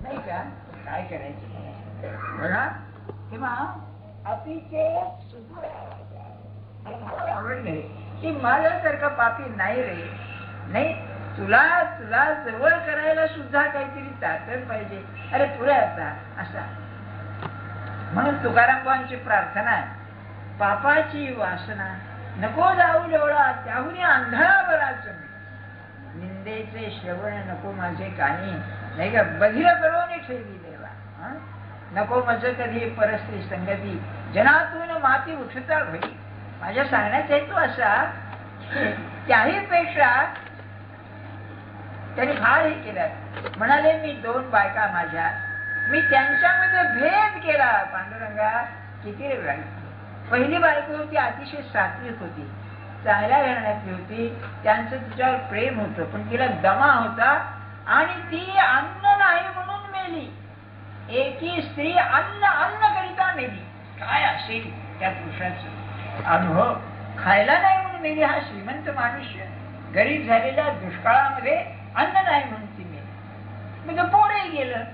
नाही का? काय करायचं बघा. तेव्हा अतिचे आवडले की माझ्यासारखा पापी नाही रे. नाही, तुला तुला जवळ करायला सुद्धा काहीतरी ताकद पाहिजे. अरे पुढे आता असा. म्हणून तुकारामांची प्रार्थना आहे, पापाची वासना नको जाऊ डोळा, त्याहून आंधळा बराच निंदेचे श्रवण नको माझे कानी. नाही का? बधिर करून ठेवी देवा. नको मज कधी परस्त्री संगती, जनातून माती उठता होई. माझ्या सांगण्याचा हेतू असा, त्याही पेक्षा त्यांनी फार हे केलं. म्हणाले मी 2 बायका माझ्या, मी त्यांच्यामध्ये भेद केला. पांडुरंगा किती वेळ. पहिली बायको होती अतिशय सात्विक होती, चांगल्या घराण्यातली होती, त्यांचं तिच्यावर प्रेम होतं, पण तिला दमा होता आणि ती अन्न नाही म्हणून मेली. एकी स्त्री अन्न करिता मेली. काय असेल त्या पुरुषाचा अनुभव. खायला नाही म्हणून मेली. हा श्रीमंत मनुष्य गरीब झालेल्या दुष्काळामध्ये अन्न नाही म्हणून ती मेली. म्हणजे पोरही गेलं.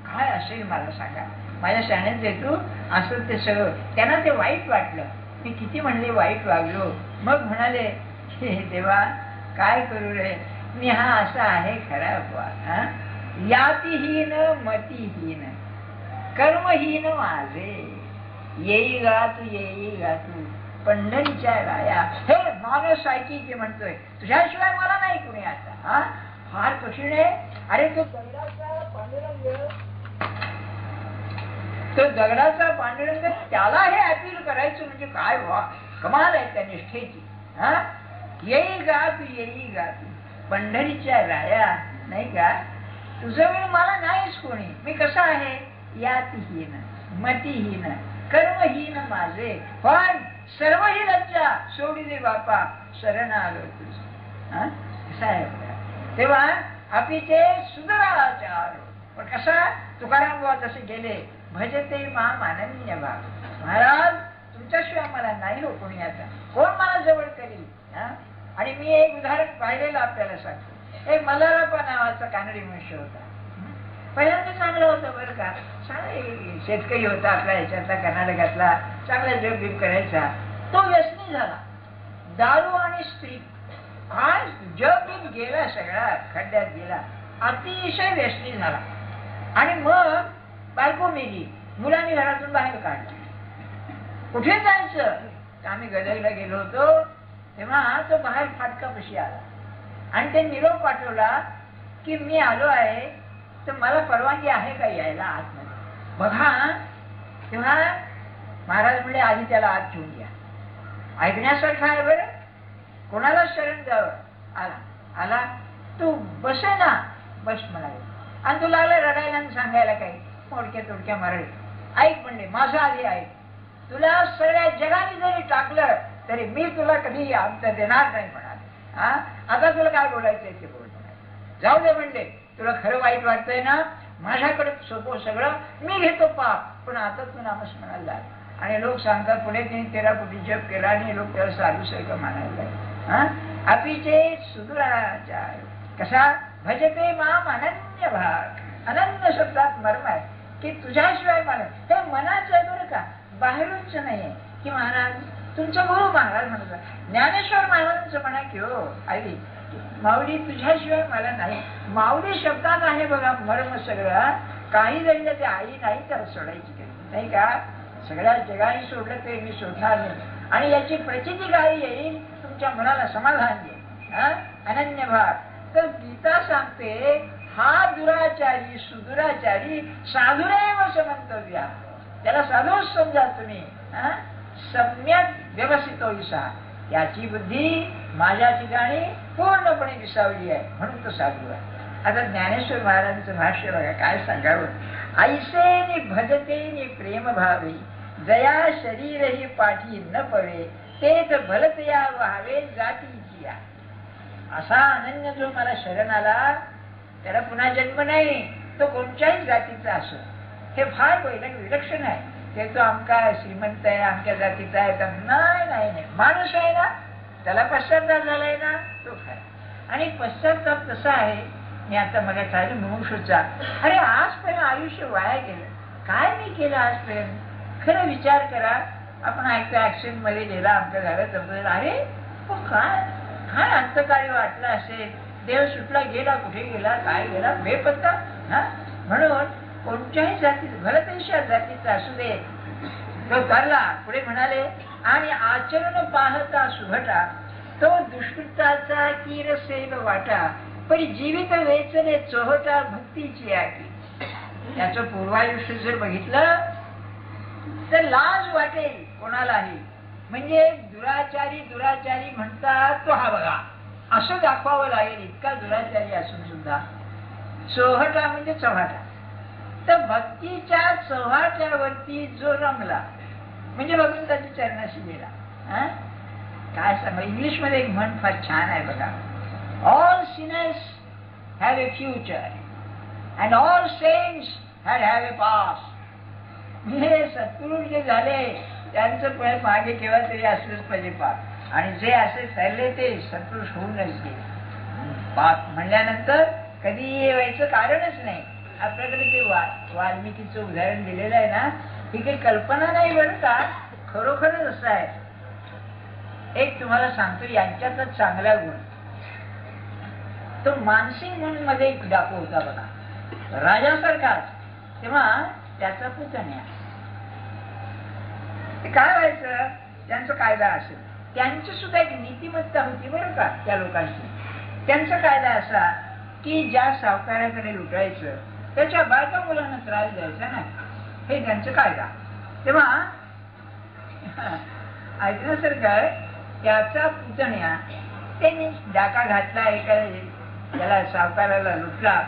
काय असेल मला सांगा. माझ्या शाळेत येतो असं ते सगळं. त्यांना ते वाईट वाटलं. मी किती म्हणले वाईट वागलो. मग म्हणाले देवा काय करू रे, मी हा असा आहे खरा बुवा. यातीहीन मतीहीन कर्महीन माझे, येई गा तू पंढरीच्या राया. हे माणूस सायकी की म्हणतोय तुझ्याशिवाय मला नाही कुणी आता. फार कठीण आहे. अरे तो दगडाचा पांडुरंग त्याला हे अपील करायचं म्हणजे काय वा कमाल आहे त्या निष्ठेची. येई गा तू पंढरीच्या राया. नाही का? तुझं वेळ मला नाहीच कोणी. मी कसा आहे यातीहीन मतीहीन कर्महीन माझे, पण सर्वही लज्जा सोडी दे बापा शरण आलो तुझं. कसा आहे तेव्हा अपिचे सुधराचार. पण कसा तुकाराम बाबा जसे गेले भजते माम अनन्य भाव. महाराज तुमच्याशिवाय मला नाही हो कोणी आता. कोण मला जवळ करेल. आणि मी एक उदाहरण पाहिलेलं आपल्याला सांगतो. एक मल्हारप्पा नावाचा कानडी मनुष्य होता. पहिल्यांदा चांगला होता बरं का. शेतकरी होता आपल्या ह्याच्यातला कर्नाटकातला. चांगला जग बीप करायचा. तो व्यसनी झाला. दारू आणि स्त्री. आज जग बीप गेला सगळा खड्ड्यात गेला. अतिशय व्यसनी झाला. आणि मग बायको मेली. मुलांनी घरातून बाहेर काढला. कुठे जायचं. आम्ही गदगला गेलो होतो तेव्हा तो बाहेर फाटकापाशी आला आणि ते निरोप पाठवला की मी आलो आहे तर मला परवानगी आहे का यायला आतमध्ये. बघा तेव्हा महाराज म्हणले आधी त्याला आत घेऊन घ्या. ऐकण्यासारखं आहे बरं. कोणाला शरण द्यावं. आला तू बसे ना. बस म्हणाले. आणि तू लागला रडायला आणि सांगायला काही मोडक्या तोडक्या मराठी. ऐक म्हणले माझं आधी ऐक. तुला सगळ्या जगाने जरी टाकलं तरी मी तुला कधी आमचं देणार नाही म्हणाले. आता तुला काय बोलायचंय ते बोल. जाऊ दे म्हणले. तुला खरं वाईट वाटतंय ना. माझ्याकडे सोपं सगळं मी घेतो पाप. पण आता तू नामस्मरणाला लाग. आणि लोक सांगतात पुढे त्यांनी 13 कोटी जप केला आणि लोक त्याला साधू सारखं मानायला. अपिचे सुदूराचार. कसा भजते माम अनन्य भाग. अनन्य शब्दात मर्म आहे की तुझ्याशिवाय मला. हे मनाचं आहे बरं का, बाहेरूनच नाहीये. की महाराज तुमचा गुरु महाराज म्हणतात. ज्ञानेश्वर महाराजांचं म्हणा की हो आई माऊली तुझ्याशिवाय मला नाही. माऊली शब्दात आहे बघा मर्म सगळं. काही जरी ते आई नाही तर सोडायची काही नाही का. सगळ्या जगाने सोडलं तरी मी सोडणार नाही. आणि याची प्रचिती काही येईल तुमच्या मनाला समाधान देईल. अनन्य भाग. तर गीता सांगते हा दुराचारी सुदुराचारी साधुरेव समंतव्या. त्याला साधूच समजा तुम्ही. सम्यक व्यवस्थित होईसा. याची बुद्धी माझ्या ठिकाणी पूर्णपणे विसावली आहे म्हणून तो साधू आहे. आता ज्ञानेश्वर महाराजांचं भाष्य बघा काय सांगावं. ऐसे भजते प्रेम भावे जया शरीर ही पाठी न पवे तेच भलतया व्हावे जातीची. असा अनन्य जो मला शरण आला त्याला पुन्हा जन्म नाही. तो कोणत्याही जातीचा असो. हे फार विलक्षण आहे. ते तो आमका श्रीमंत आहे आमच्या जातीचा आहे तर नाही माणूस आहे ना. त्याला पश्चाताप झालाय ना तो काय. आणि पश्चाताप कसा आहे मी आता मला काय मुमुक्षूचा, अरे आजपर्यंत आयुष्य वाया गेलं, काय मी केलं आजपर्यंत? खरं विचार करा. आपण ऐकतो ऍक्सिडेंट मध्ये गेला, आमच्या घरात अरे काय काय अंतकाळी वाटलं असेल, देव सुटला गेला, कुठे गेला, काय गेला बेपत्ता. म्हणून कोणत्याही जातीत भरतदेशा जातीचा असू दे तो करला. पुढे म्हणाले, आणि आचरण पाहता सुभटा, तो दुष्कृताचा कीर सेव वाटा, पण जीवित वेचले चोहटा भक्तीची आकी. याचं पूर्वायुष्य जर बघितलं तर लाज वाटेल कोणालाही. म्हणजे दुराचारी दुराचारी म्हणतात तो हा बघा, असं दाखवावं लागेल, इतका दुराचारी असून सुद्धा. चोहटा म्हणजे चव्हाटा. तर भक्तीच्या चव्हाट्यावरती जो रमला म्हणजे भगवंताच्या चरणाशी गेला. काय सांगा, इंग्लिश मध्ये एक म्हण फार छान आहे बघा, all sinners have a future and all saints have a past. म्हणजे सत्पुरुष जे झाले त्यांचं पुढे मागे केव्हा तरी असलंच पाहिजे पाप, आणि जे असे चालले ते सत्पुरुष होऊनच गेले. पाप म्हणल्यानंतर कधी व्हायचं कारणच नाही. आपल्याकडे ते वाल्मिकीचं उदाहरण दिलेलं आहे ना, ही काही कल्पना नाही बरं का, खरोखरच असं आहे. एक तुम्हाला सांगतो यांच्यातच चांगला गुण, तो मानसिंग म्हणून मध्ये एक डाकू होता बघा, राजासारखाच. तेव्हा त्याचा पुतण्या, ते काय व्हायचं, त्यांचा कायदा असेल, त्यांची सुद्धा एक नीतिमत्ता होती बरं का त्या लोकांची. त्यांचा कायदा असा की ज्या सावकाराकडे लुटायचं त्याच्या बायका मुलांना त्रास द्यायचा नाही, हे त्यांचं कायदा. तेव्हा ऐकण्यासारखं, त्याचा पुतण्या त्यांनी डाका घातला, एका त्याला सावकाराला लुटला,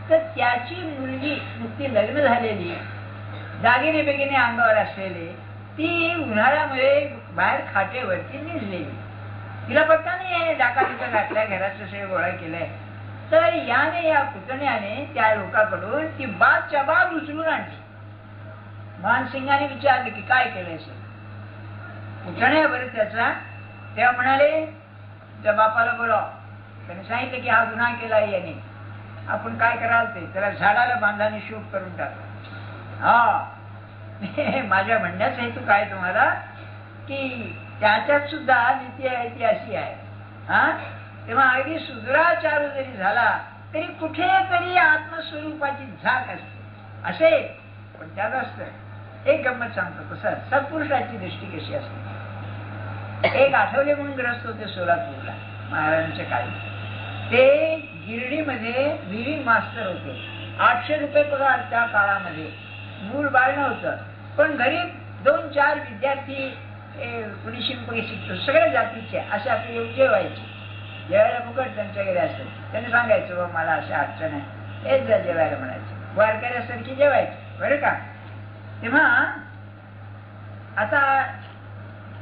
तर त्याची मुलगी नुकती लग्न झालेली, दागिने बेगिने अंगावर असलेली, ती उन्हाळ्यामध्ये बाहेर खाटेवरती निजलेली. तिला पत्ता नाही डाका तिथं घातलाय, घराचं सगळं गोळा केलंय. तर याने, या पुतण्याने त्या लोकांकडून ती बादच्या बाब उचलून आणली. मानसिंगाने विचारलं की काय केलंय सर? पुतण्या बरं त्याचा, तेव्हा म्हणाले त्या बापाला बोलाव. त्याने सांगितलं की हा गुन्हा केला याने, आपण काय कराल ते, त्याला झाडाला बांधाने शूट करून टाकलं. माझ्या म्हणण्याचा हेतू काय तुम्हाला, की त्याच्यात सुद्धा नीती आहे ती अशी आहे. तेव्हा अगदी सुधराचारू जरी झाला तरी कुठेतरी आत्मस्वरूपाची झाक असते असे. पण त्यात असत एक गंमत सांगतो कसं सत्पुरुषाची दृष्टी कशी असते. एक आठवले म्हणून ग्रस्त होते सोलापूरला महाराजांच्या काळी. ते गिरडीमध्ये विविंग मास्टर होते. 800 रुपये पगार त्या काळामध्ये. मूळ बाळ नव्हतं, पण घरी 2-4 विद्यार्थी कुणी शिंपी शिकतो, सगळ्या जातीचे असे आपले जेवायचे. जेवायला फुकट त्यांच्या घरी असेल, त्यांनी सांगायचं बा मला अशा अडचण आहे, हेच जा जेवायला म्हणायचं. वारकऱ्यासारखी जेवायची बरं का. तेव्हा आता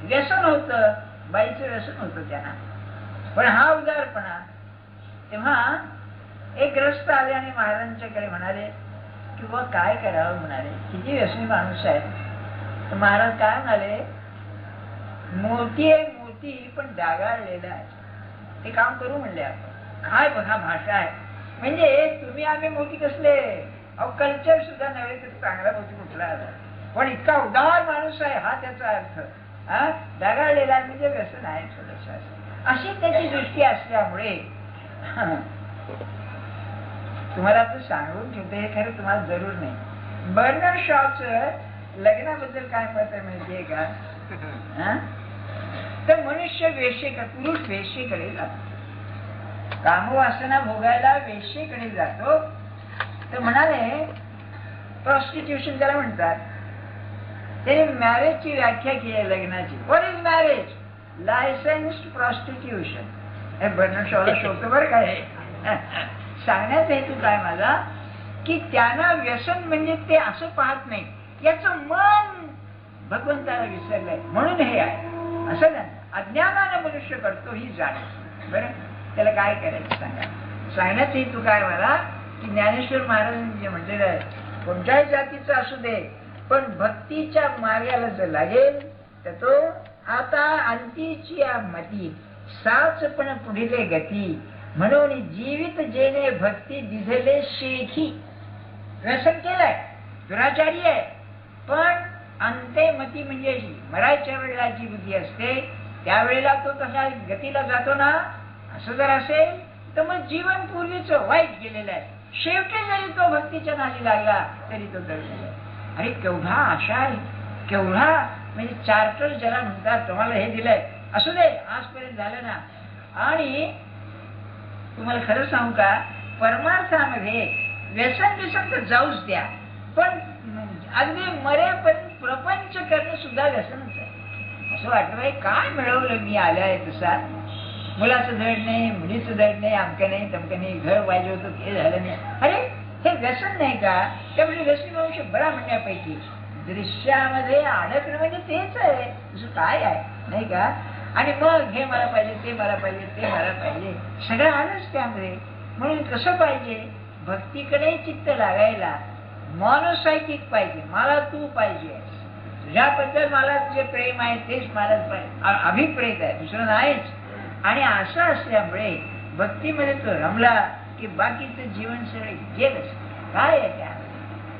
व्यसन होतं, बाईचं व्यसन होतं त्यांना, पण हा उदारपणा. तेव्हा एक ग्रस्त आले आणि महाराजांच्याकडे म्हणाले की बा काय करावं, म्हणाले किती व्यसनी माणूस आहे. तर महाराज काय म्हणाले, मोती आहे मोती पण डागाळलेला आहे, ते काम करू म्हणले आपण. काय बघा भाषा आहे, म्हणजे तुम्ही आम्ही मोती कसले, अहो कल्चर सुद्धा नव्हे तर चांगला मोती कुठला आला, पण इतका उदार माणूस आहे हा त्याचा अर्थ. डागाळलेला म्हणजे व्यसन आहे थोडस, अशी त्याची दृष्टी असल्यामुळे. तुम्हाला आपण सांगून ठेवते, हे खरं तुम्हाला जरूर नाही. बर्नर शॉचं लग्नाबद्दल काय मत आहे माहितीये का. तर मनुष्य वेश्येकडे, पुरुष वेश्येकडे जातो, कामवासना भोगायला वेश्येकडे जातो. तर म्हणाले प्रॉस्टिट्यूशन त्याला म्हणतात. त्याने मॅरेजची व्याख्या केली आहे लग्नाची. What is marriage? Licensed prostitution. हे बर्नर शॉला शोधतो बरं काय. सांगण्याचा हेतू काय माझा, की त्यांना व्यसन म्हणजे ते असं पाहत नाही, याचं मन भगवंताला विसरलंय म्हणून हे आहे असं नाही. अज्ञानाने मनुष्य करतो ही जाणीव. बरं त्याला काय करायचं सांगा. सांगण्याचा हेतू काय मला, की ज्ञानेश्वर महाराजांनी जे म्हटलेलं आहे, कोणत्याही जातीचं असू दे पण भक्तीच्या मार्गाला जर लागेल तर तो आता अंतीची मती साच पण पुढिले गती म्हणून जीवित जेणे भक्ती दिधले शेखी. व्यसन केलंय, दुराचारी आहे, पण अंत्यमती म्हणजे मरायच्या वेळेला जी बुद्धी असते त्यावेळेला तो तसा गतीला जातो ना. असं जर असेल तर मग जीवन पूर्वीच वाईट गेलेलं आहे. शेवटी जरी तो भक्तीच्या नादी लागला तरी तो दर्शन. अरे केवढा आशा आहे, केवढा म्हणजे चार्टर ज्याला म्हणतात, तुम्हाला हे दिलंय, असू दे आजपर्यंत झालं ना. आणि तुम्हाला खरं सांगू का, परमार्थामध्ये व्यसन व्यसन तर जाऊच द्या, पण अगदी मरेपर्यंत प्रपंच करणं सुद्धा व्यसनच आहे. असं वाटतं बाई काय मिळवलं मी आलाय तसा, मुलाचं धड नाही, मुलीचं धड नाही, अमकं नाही तमकं नाही, घर पाहिजे होतं ते झालं नाही. अरे हे व्यसन नाही का? त्यामुळे व्यसन वंश बरा म्हणण्यापैकी दृश्यामध्ये अडकणं म्हणजे तेच आहे, दुसरं काय आहे नाही का? आणि मग हे मला पाहिजे, ते मला पाहिजे, ते मला पाहिजे, सगळं आलंच त्यामध्ये. म्हणून कसं पाहिजे, भक्तीकडे चित्त लागायला मॉनोसायटिक पाहिजे. मला तू पाहिजे, तुझ्याबद्दल मला जे प्रेम आहे तेच मला पाहिजे, अभिप्रेत आहे, दुसरं नाहीच. आणि असं असल्यामुळे भक्तीमध्ये तो रमला की बाकीचं जीवन सगळे गेलंच. काय आहे त्या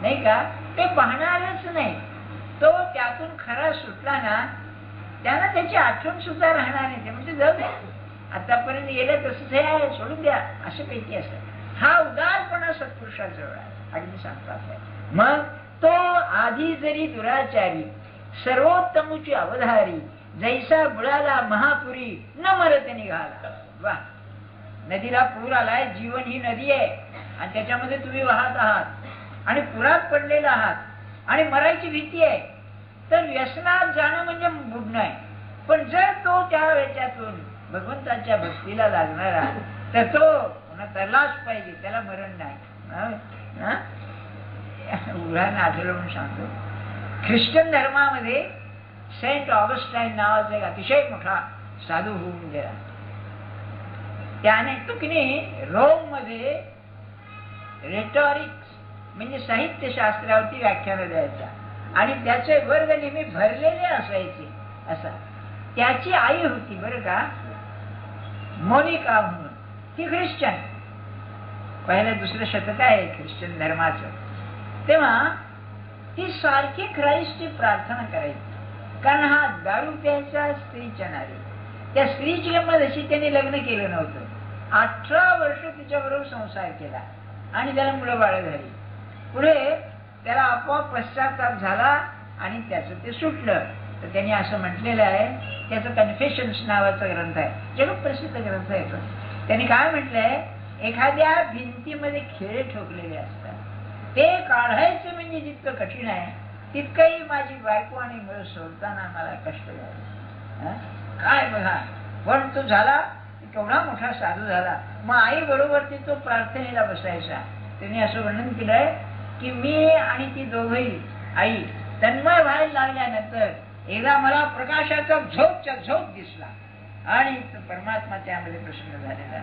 नाही का, ते पाहणारच नाही. तो त्यातून खरा सुटला ना, त्यांना त्याची आठवण सुद्धा राहणार नाही. ते म्हणजे जाऊ द्या, आतापर्यंत गेलं तसंच आहे, सोडून द्या, असं पैकी असत. हा उदारपणा सत्पुरुषाजवळ आहे, अगदी सांगतात. मग तो आधी जरी दुराचारी सर्वोत्तमची अवधारी, जैसा बुडाला महापुरी न मरत निघाला. वा, नदीला पूर आलाय, जीवन ही नदी आहे आणि त्याच्यामध्ये तुम्ही वाहत आहात आणि पुरात पडलेला आहात आणि मरायची भीती आहे, तर व्यसनात जाणं म्हणजे बुडणं आहे. पण जर तो त्या वेळच्यातून भगवंताच्या भक्तीला लागणारा, तर तो तरलाच पाहिजे, त्याला मरण नाही. उदाहरण आठवलं म्हणून सांगतो. ख्रिश्चन धर्मामध्ये सेंट ऑगस्टाईन नावाचा एक अतिशय मोठा साधू होऊन गेला. त्याने तो की नाही रोम मध्ये रेटॉरिक्स म्हणजे साहित्यशास्त्रावरती व्याख्यान द्यायचा आणि त्याचे वर्ग नेहमी भरलेले असायचे. असा त्याची आई होती बरं का, मोनिका म्हणून. ती ख्रिश्चन, पहिलं दुसरं शतक आहे ख्रिश्चन धर्माचं. तेव्हा ती सारखी ख्राईस्टची प्रार्थना करायची, कारण हा दारू प्यायचा स्त्रीच्या नारी. त्या स्त्रीची गंमत अशी, त्याने लग्न केलं नव्हतं. 18 वर्ष तिच्याबरोबर संसार केला आणि त्याला मुलं बाळ झाली. पुढे त्याला आपोआप पश्चाताप झाला आणि त्याचं ते सुटलं. तर त्यांनी असं म्हटलेलं आहे, त्याचं कन्फेशन्स नावाचा ग्रंथ आहे, जगप्रसिद्ध ग्रंथ आहे तो. त्यांनी काय म्हटलंय, एखाद्या भिंतीमध्ये खिळे ठोकलेले असतात, ते काढायचं म्हणजे जितकं कठीण आहे तितकंही माझी बायको आणि मुलं सोडताना मला कष्ट झालं. काय बघा, पण तो झाला केवढा मोठा साधू झाला. मग आई बरोबर तो प्रार्थनेला बसायचा. त्यांनी असं वर्णन केलंय की मी आणि ती दोघही आई तन्मय व्हायला लागल्यानंतर एकदा मला प्रकाशाचा झोपच्या झोप दिसला आणि परमात्मा त्यामध्ये प्रसन्न झालेला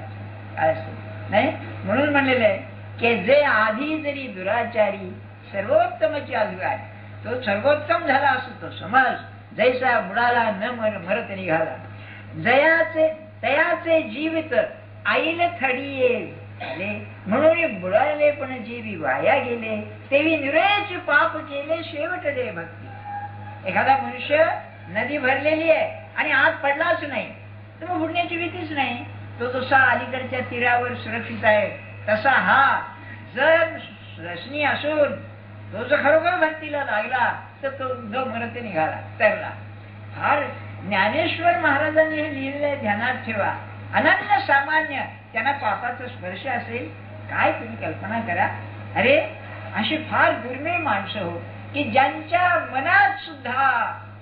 काय असतो नाही. म्हणून म्हणलेलं आहे की जे आधी जरी दुराचारी सर्वोत्तमची अभिवाय, तो सर्वोत्तम झाला असं तो समज. जैसा बुडाला न मरत निघाला, जयाचे तयाचे जीवित आईल थडी झाले. म्हणून बुडाले पण जीवी वाया गेले, तेवी निरेच पाप केले शेवटले भक्ती. एखादा मनुष्य नदी भरलेली आहे आणि आत पडलाच नाही तर मग बुडण्याची भीतीच नाही. तो जसा अलीकडच्या तीरावर सुरक्षित आहे तसा हा जर रसनी असून तो जर खरोखर भक्तीला लागला तर तो जो मरत निघाला तरला. फार ज्ञानेश्वर महाराजांनी हे लिहिलेले ध्यानात ठेवा. अनन्य सामान्य त्यांना पापाचा स्पर्श असेल, काय तुम्ही कल्पना करा. अरे अशी फार दुर्मिळ माणसं हो की ज्यांच्या मनात सुद्धा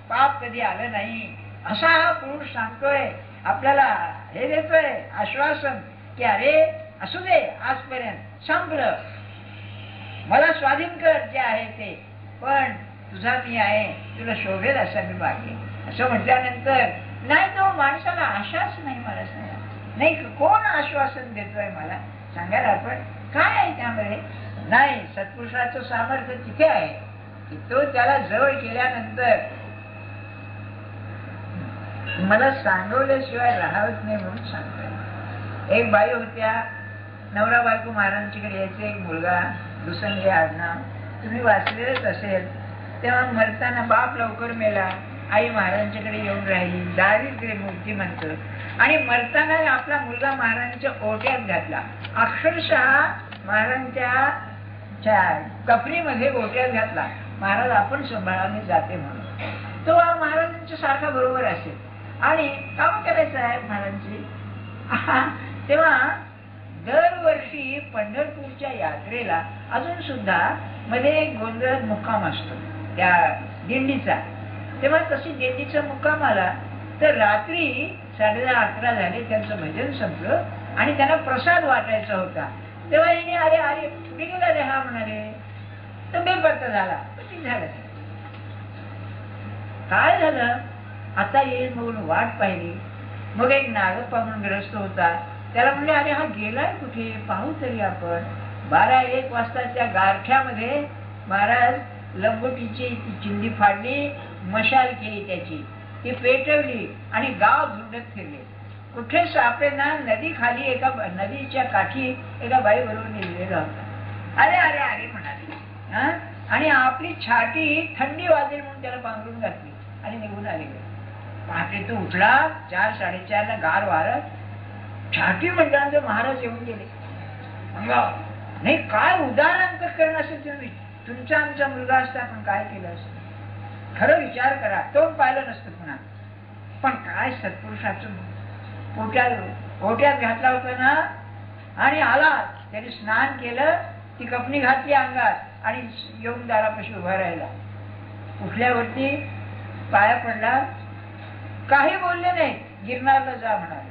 पाप कधी आलं नाही, असा हा पुरुष सांगतोय आपल्याला, हे देतोय आश्वासन की अरे असू दे, आजपर्यंत संपलं, मला स्वाधीन कर जे आहे ते, पण तुझा मी आहे, तुला शोभेल असं मी वागेन. असं म्हटल्यानंतर नाही, तो माणसाला आशाच नाही. मला सांगा नाही, कोण आश्वासन देतोय मला सांगायला आपण, काय आहे त्यामध्ये. नाही, सत्पुरुषाचं सामर्थ्य तिथे आहे की तो त्याला जवळ केल्यानंतर मला सांगवल्याशिवाय राहावत नाही म्हणून सांगतोय. एक बाई होत्या, नवरा बायको महाराजांच्याकडे यायचे, एक मुलगा दुसंगे आडनाव, तुम्ही वाचलेलंच असेल. तेव्हा मरताना बाप लवकर मेला, आई महाराजांच्याकडे येऊन राहिली, दारिद्र्य मूर्तिमंत, आणि मरताना आपला मुलगा महाराजांच्या ओट्यात घातला. अक्षरशः महाराजांच्या कपरीमध्ये ओट्यात घातला. महाराज आपण सांभाळा, मी जाते म्हणून. तो महाराजांच्या सारखा बरोबर असेल आणि काम करायचं आहे महाराजांची. तेव्हा दरवर्षी पंढरपूरच्या यात्रेला अजून सुद्धा मध्ये एक गोंधळात मुक्काम असतो त्या दिंडीचा. तेव्हा तशी दिंडीचा मुक्काम आला तर रात्री 10:30-11 झाले, त्यांचं भजन संपलं आणि त्यांना प्रसाद वाटायचा होता. तेव्हा हिने अरे अरे कुठे गेला रे हा म्हणाले, तर बेपत्ता झाला. झालं काय झालं, आता येईल म्हणून वाट पाहिली. मग एक नागप्पा म्हणून ग्रस्त होता, त्याला म्हणले अरे हा गेलाय कुठे, पाहू तरी आपण. 12-1 वाजता त्या गारठ्यामध्ये महाराज लंगोटीची चिंदी फाडली, मशाल केली, त्याची ती पेटवली आणि गाव झुंडत फिरले. कुठे सापडेना, नदी खाली एका नदीच्या काठी एका बाई बरोबर निघलेला होता. अरे अरे अरे म्हणाले, आणि आपली छाती थंडी वाजेल म्हणून त्याला पांघरून घातली आणि निघून आले. पहाटे तो उठला 4-4:30 गार वारत, छाती म्हटल्यानंतर महाराज येऊन गेले. नाही काय उदार अंतःकरण असेल, तुम्ही तुमचा आमचा मुलगा असता आपण काय केलं असतं. खरं विचार करा, तोंड पाहिलं नसतं पुन्हा. पण काय सत्पुरुषाचं ओट्यात घातला होता ना, आणि आला त्याने स्नान केलं, ती कपनी घातली अंगात आणि येऊन दारापाशी उभा राहिला. उठल्यावरती पाया पडला, काही बोलले नाही, गिरनारला जा म्हणाले.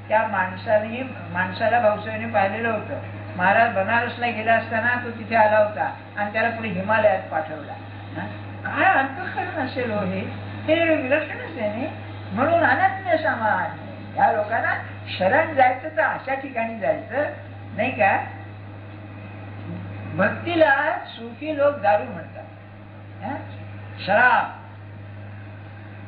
त्या माणसाला भाऊसाहेबांनी पाहिलेलं होतं. महाराज बनारसला गेला असताना तो तिथे आला होता आणि त्याला पुढे हिमालयात पाठवला. काय अंतःकरण असेल हो हे विलक्षणच आहे. म्हणून अनन्य सामान्य या लोकांना शरण जायचं तर अशा ठिकाणी जायचं नाही का. भक्तीला सुफी लोक दारू म्हणतात, शराब,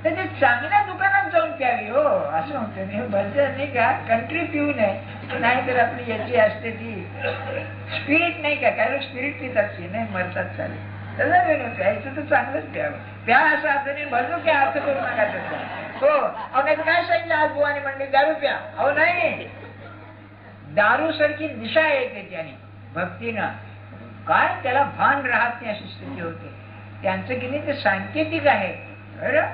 तर ते चांगल्या दुकानात जाऊन प्यावी हो, असं म्हणतो मी. बलचं नाही का, कंट्री पिऊ नये, नाही तर आपली याची असते ती स्पिरिट नाही का, काय लोक स्पिरिट पितात नाही, मरतात चालेल. तसं वेगळं प्यायचं तर चांगलंच प्यावं. प्या असं अर्थ नाही, भरलो की अर्थ करू नका तसं. हो अहो, नाही काय सांगितलं आज बुवाने म्हणले दारू प्या. अहो नाही, दारू सारखी दिशा येते त्याने भक्तीनं, काय त्याला भान राहत नाही अशी स्थिती होते. त्यांचं की नाही ते सांकेतिक आहे बरं.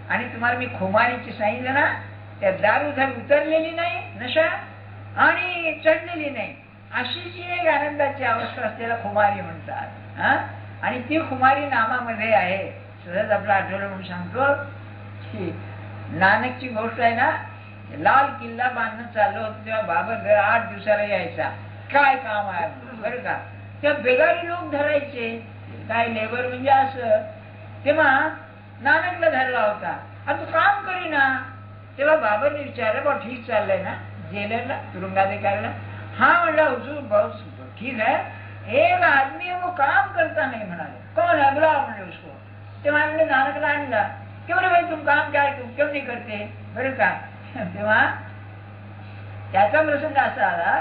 आणि तुम्हाला मी खुमारीची सांगितलं ना, त्या दारू धर उतरलेली नाही नशा आणि चढलेली नाही, अशी जी एक आनंदाची अवस्था असलेला खुमारी म्हणतात. आणि ती खुमारी नामामध्ये आहे. सहज आपलं आठवलं म्हणून सांगतो की नानकची गोष्ट आहे ना, लाल किल्ला बांधणं चाललं होतं तेव्हा बाबर दर 8 दिवसाला यायचा. काय काम आहे बरं का, त्या बेगारी लोक धरायचे, काय लेबर म्हणजे असं. तेव्हा नानकला धरला होता, आता तू काम करीना. तेव्हा बाबांनी विचारलं बा ठीक चाललंय ना, जेलरला तुरुंगाधिकारीला. हा म्हणला हुजूर बहुत ठीक है, एक आदमी वो काम करता नहीं म्हणाले. कौन है बुलाओ म्हणले उसको. तेव्हा म्हणले नानकला आणला. की बोले भाई तुम काम क्या तुम क्यों नहीं करते बरं का. तेव्हा त्याचा प्रसंग असा आला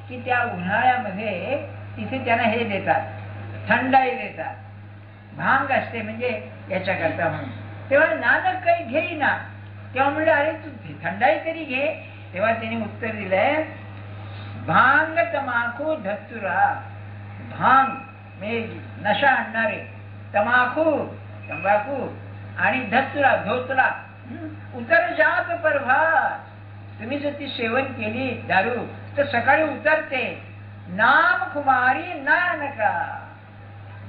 की त्या उन्हाळ्यामध्ये तिथे त्यांना हे देतात, थंडाई देतात, भांग असते म्हणजे याच्याकरता म्हणून. तेव्हा नानक काही घेईना. तेव्हा म्हणले अरे तू थंडाई तरी घे. तेव्हा त्यांनी उत्तर दिलंय, भांग तमाखू धतुरा. भांग म्हणजे नशा आणणारे, तमाखू तंबाखू आणि धतुरा धोतरा उतर जात प्रभात. तुम्ही जर ती सेवन केली दारू तर सकाळी उतरते. नाम खुमारी नानका.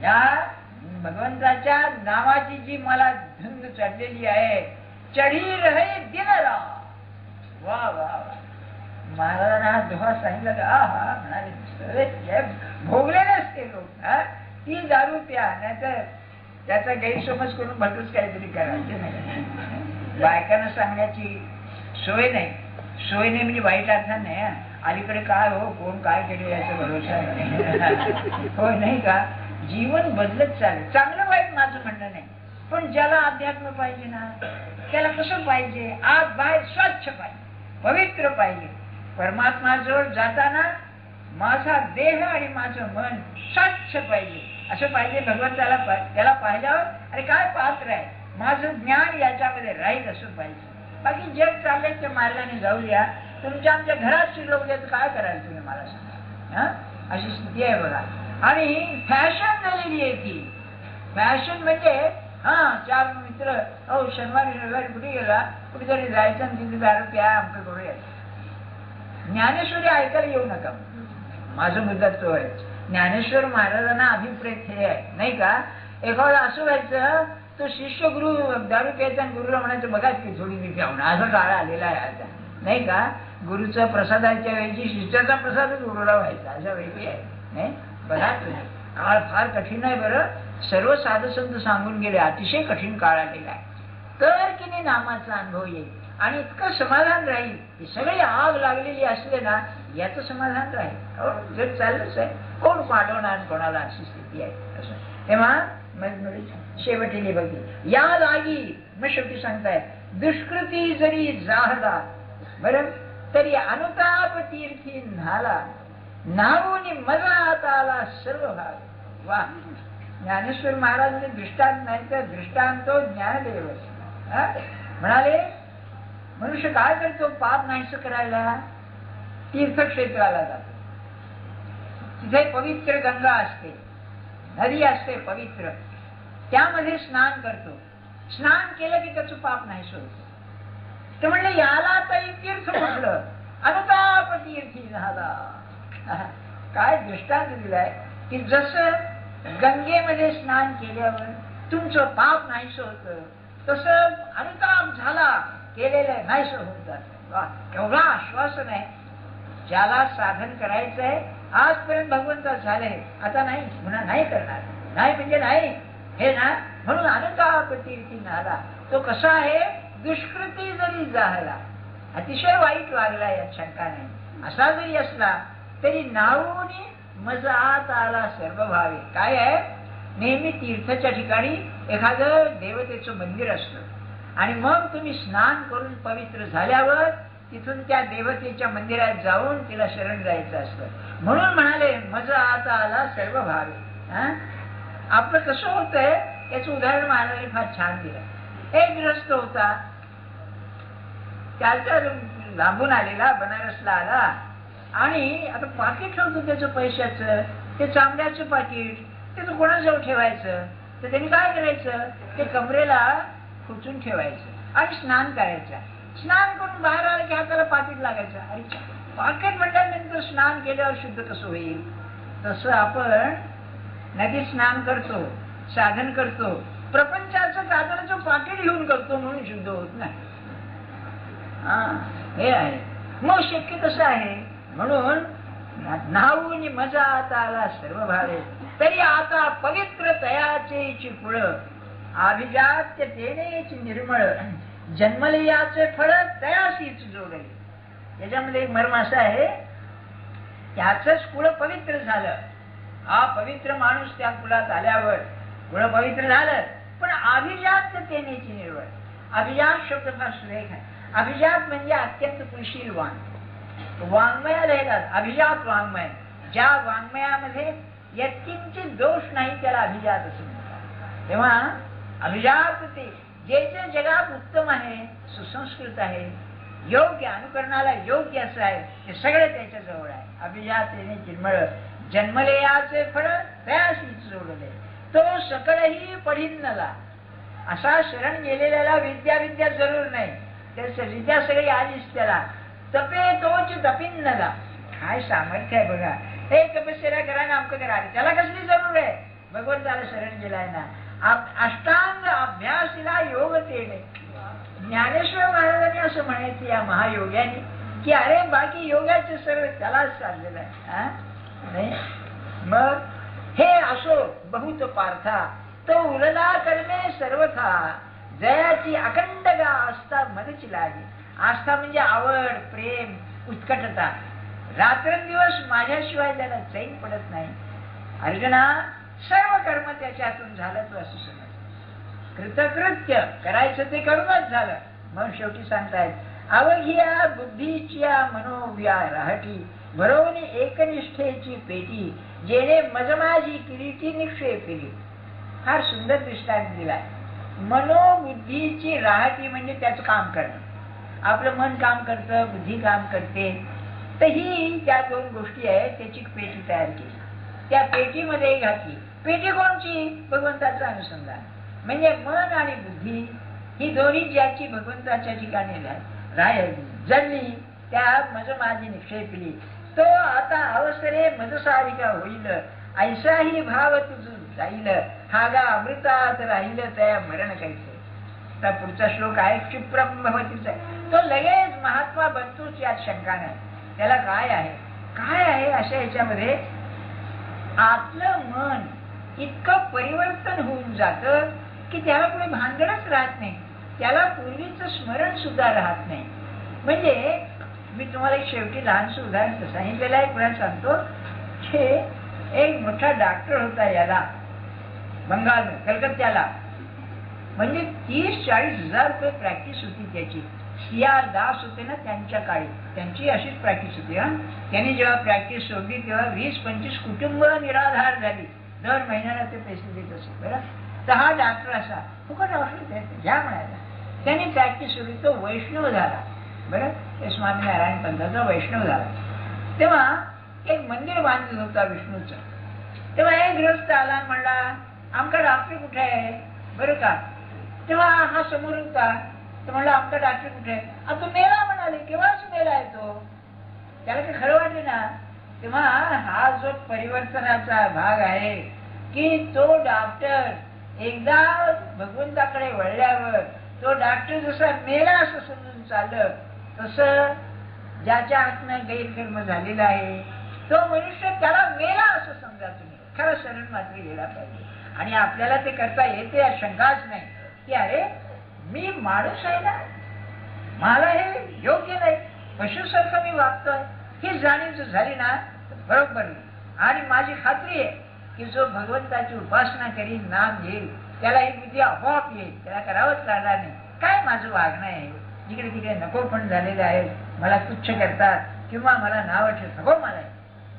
या भगवंताच्या नावाची जी मला धुंद चढलेली आहे, चढी रहे दिन रात. वा वा वा. महाराजांना हा दोहा सांगितलं का हा म्हणाले भोगलेले असते लोक. ती दारू प्या, नाहीतर त्याचा गैरसमज करून भलतच काहीतरी करायचं नाही. बायकांना सांगण्याची सोय नाही. सोय नाही म्हणजे वाईट अर्थात नाही. अलीकडे काय हो कोण काय केले याचा भरोसा नाही. हो नाही का. जीवन बदलत चालेल. चांगलं वाईट माझं म्हणणं नाही, पण ज्याला अध्यात्म पाहिजे ना त्याला कसं पाहिजे, आत बाहेर स्वच्छ पाहिजे, पवित्र पाहिजे. परमात्माजवळ जाताना माझा देह आणि माझं मन स्वच्छ पाहिजे, असं पाहिजे भगवंताला. त्याला पाहिल्यावर अरे काय पात्र आहे, माझं ज्ञान याच्यामध्ये राहील असं पाहिजे. बाकी जग चाललंय त्या मार्गाने जाऊया. तुमच्या आमच्या घरात शिरवले तर काय कराल तुम्ही मला सांगा. अशी स्थिती आहे बघा. आणि फॅशन झालेली आहे ती. फॅशन म्हणजे चार मित्र शनिवारी कुठे गेला, कुठेतरी जायचं आणि तिथे दारू प्या आमचं करूया. ज्ञानेश्वरी ऐकायला येऊ नका. माझं मुद्दा तो आहे. ज्ञानेश्वर महाराजांना अभिप्रेत हे आहे नाही का. एखादा असं व्हायचं तो शिष्य गुरु दारू प्यायचा आणि गुरुला म्हणायचं बघा की थोडी मी प्यावणं. असा काळ आलेला आहे आता नाही का. गुरुचा प्रसादाच्या वेळी शिष्याचा प्रसादच गुरुला व्हायचा अशा वेळी आहे नाही. बघा तुम्ही काळ फार कठीण आहे बरं. सर्व साधू संत सांगून गेले अतिशय कठीण काळ आलेला आहे. तर की नाही नामाचा अनुभव येईल आणि इतकं समाधान राहील. ही सगळी आग लागलेली असले ना याचं समाधान राहील. जग चाललंच आहे. कोण पाठवणार कोणाला अशी स्थिती आहे असं. तेव्हा शेवटीने बघी या लागी मग शेवटी सांगतायत दुष्कृती जरी जाहला बरं तरी अनुताप तीर्थी न्हाला नावून मजा आला सर्व भाग. वा. ज्ञानेश्वर महाराजांनी दृष्टांत नाही तर दृष्टांतो ज्ञानदेव म्हणाले मनुष्य काय करतो पाप नाहीस करायला तीर्थक्षेत्राला जातो. तिथे पवित्र गंगा असते, नदी असते पवित्र, त्यामध्ये स्नान करतो. स्नान केलं की त्याचं पाप नाहीस होत. ते म्हणले याला तरी तीर्थ म्हटलं अनुताप तीर्थी झाला. काय दृष्टांत दिलाय की जसं गंगेमध्ये स्नान केल्यावर तुमचं पाप नाहीस होत तसं अनुताप झाला केलेलं नाहीस होत जात. एवढा आश्वासन आहे. ज्याला साधन करायचंय आजपर्यंत भगवंत झालंय आता नाही पुन्हा नाही करणार. नाही म्हणजे नाही हे ना. म्हणून अनुताप तीर्थी झाला. तो कसा आहे दुष्कृती जरी जाहला अतिशय वाईट वागला यात शंका नाही. असा जरी असला तरी नावून मजात आला सर्व भावे. काय आहे नेहमी तीर्थाच्या ठिकाणी एखादं देवतेचं मंदिर असतं आणि मग तुम्ही स्नान करून पवित्र झाल्यावर तिथून त्या देवतेच्या मंदिरात जाऊन तिला शरण जायचं असतं. म्हणून म्हणाले मजा आता आला सर्व भावे. आपलं कसं होतंय याचं उदाहरण महाराजांनी फार छान दिलं. एक गृहस्थ होता, त्याच्या लांबून आलेला बनारसला आला आणि आता पाकिट होतं त्याचं पैशाचं, ते चांबड्याचं पाकिट, ते तो कोणाजवळ ठेवायचं. तर त्यांनी काय करायचं ते कमरेला खुचून ठेवायचं आणि स्नान करायचं. स्नान करून बाहेर आलं की हाताला पाकिट लागायचं. अरे पाकिट म्हटल्यानंतर स्नान केल्यावर शुद्ध कसं होईल. तसं आपण नदीत स्नान करतो, साधन करतो, प्रपंचाचं कातराचं पाकिट घेऊन करतो म्हणून शुद्ध होत नाही. हे आहे. मग शक्य कसं आहे. म्हणून नावून मजा आता आला सर्व भावे तरी आता पवित्र तयाचे फुळ अभिजात्य तेनेच निर्मळ जन्मले याचे फळ तयाशीच जोडले. याच्यामध्ये एक मर्म असा आहे त्याचंच कुळ पवित्र झालं. हा पवित्र माणूस त्या कुळात आल्यावर कुळ पवित्र झालं पण अभिजात्य तेनेची निर्मळ. अभिजात शब्द फार सुरेख आहे. अभिजात म्हणजे अत्यंत कुशीलवान वाङ्मयाला येतात. अभिजात वाङ्मय ज्या वाङ्मयामध्ये यत्किंचित दोष नाही त्याला अभिजात असं म्हणतात. तेव्हा अभिजात ते जे जे जगात उत्तम आहे, सुसंस्कृत आहे, योग्य अनुकरणाला योग्य असं आहे ते सगळे त्याच्या जवळ आहे. अभिजात निर्मळ जन्मले याचे फळ तयाशीच जोडले तो सकळही पढिन्नला. असा शरण गेलेल्याला विद्या जरूर नाही. त्याच विद्या सगळी आलीच त्याला. तपे तोच तपिन्नला. काय सामर्थ्य आहे बघा. हे तपश्चर्या करा ना आमचं करा त्याला कसली जरूर आहे. भगवंताला शरण गेलाय ना. अष्टांग अभ्यासीला योग तेने. ज्ञानेश्वर महाराजांनी असं म्हणायचं या महायोग्याने की अरे बाकी योगाचे सर्व त्यालाच चाललेलं आहे. मग हे असो बहुत पार्था तो उरला कर्मे सर्वथा जयाची अखंड गा आस्था मदची लागे. आस्था म्हणजे आवड, प्रेम, उत्कटता. रात्रंदिवस माझ्याशिवाय त्याला चैन पडत नाही. अर्जुना सर्व कर्म त्याच्यातून झालं तू असं समज. कृतकृत्य करायचं ते करूनच झालं. मग शेवटी सांगतायत अवघिया बुद्धीच्या मनोव्याराहटी भरवणी एकनिष्ठेची पेटी जेणे मजमाजी किरीटी निक्षेप केली. फार सुंदर दृष्टांत दिलाय. मनोबुद्धीची राहटी म्हणजे त्याचं काम करणं. आपलं मन काम करतं, बुद्धी काम करते. तर ही त्या दोन गोष्टी आहेत, त्याची पेटी तयार केली. त्या पेटीमध्ये घातली. पेटी कोणची? भगवंताचं अनुसंधान. म्हणजे मन आणि बुद्धी ही दोन्ही ज्याची भगवंताच्या ठिकाणी जडली त्या मज माझी निक्षेपली. तो आता अवसरे मजसारिका होईल, ऐसाही भाव तुझ जाईल, हागा अमृतात राहील त्या मरण कैसे. तर पुढचा श्लोक आहे क्षिप्रम भवतीचा. तो लगेच महात्मा बनतोच, यात शंका नाही. त्याला काय आहे, काय आहे अशा याच्यामध्ये आपलं मन इतकं परिवर्तन होऊन जातं की त्याला कोणी भांडणच राहत नाही, त्याला पूर्वीचं स्मरण सुद्धा राहत नाही. म्हणजे मी तुम्हाला एक शेवटी लहानसं उदाहरण सांगितलेलं आहे, पुन्हा सांगतो. एक मोठा डॉक्टर होता याला बंगाल कलकत्त्याला. म्हणजे 30-40 हजार रुपये प्रॅक्टिस होती त्याची. CR दास होते ना त्यांच्या काळी, त्यांची अशीच प्रॅक्टिस होती. त्यांनी जेव्हा प्रॅक्टिस सोडली तेव्हा 20-25 कुटुंब निराधार झाली. दर महिन्याला ते पैसे देत असत. बरं, तर हा डॉक्टर असा फुकट औषध घ्या म्हणायला. त्यांनी प्रॅक्टिस सोडली, तो वैष्णव झाला. बरं, ते स्वामीनारायण पंथाचा वैष्णव झाला. तेव्हा एक मंदिर बांधलं होता विष्णूचं. तेव्हा एक गृहस्थ आला, म्हणला आमचा डॉक्टर कुठे आहे बरं का. तेव्हा हा समोर होता. तर म्हणला आमचा डॉक्टर कुठे आहे. तो मेला म्हणाले. केव्हाच मेला आहे तो. त्याला ते खरं वाटले ना. तेव्हा हा जो परिवर्तनाचा भाग आहे की तो डॉक्टर एकदा भगवंताकडे वळल्यावर तो डॉक्टर जसा मेला असं समजून चाललं, तसं ज्याच्या हातनं गैरकर्म झालेला आहे तो मनुष्य त्याला मेला असं समजा तुम्ही. खरं शरण मात्र गेला पाहिजे. आणि आपल्याला ते करता येते, शंकाच नाही की अरे मी माणूस आहे ना, मला हे योग्य नाही, पशुसारखं मी वागतोय, ही जाणीव झाली ना बरोबर. आणि माझी खात्री आहे की जो भगवंताची उपासना करील, नाम घेईल, त्याला ही बुद्धी आपोआप येईल. त्याला करावंच लागणार नाही. काय माझं वागणं आहे, इकडे तिकडे नको पण झालेले आहे, मला तुच्छ करतात किंवा मला नाव ठेव नको मला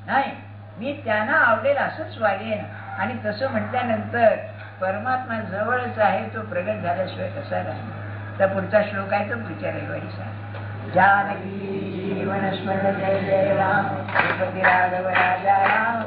नाही, मी त्यांना आवडेल असंच वागेन. आणि तसं म्हटल्यानंतर परमात्मा जवळच आहे, तो प्रगट झाल्याशिवाय कसा राहील. तर पुढचा श्लोक आहे तो पुढच्या रविवारी सांग. जानकी जीवन स्मरण जय जय राम, राघव राजा राम.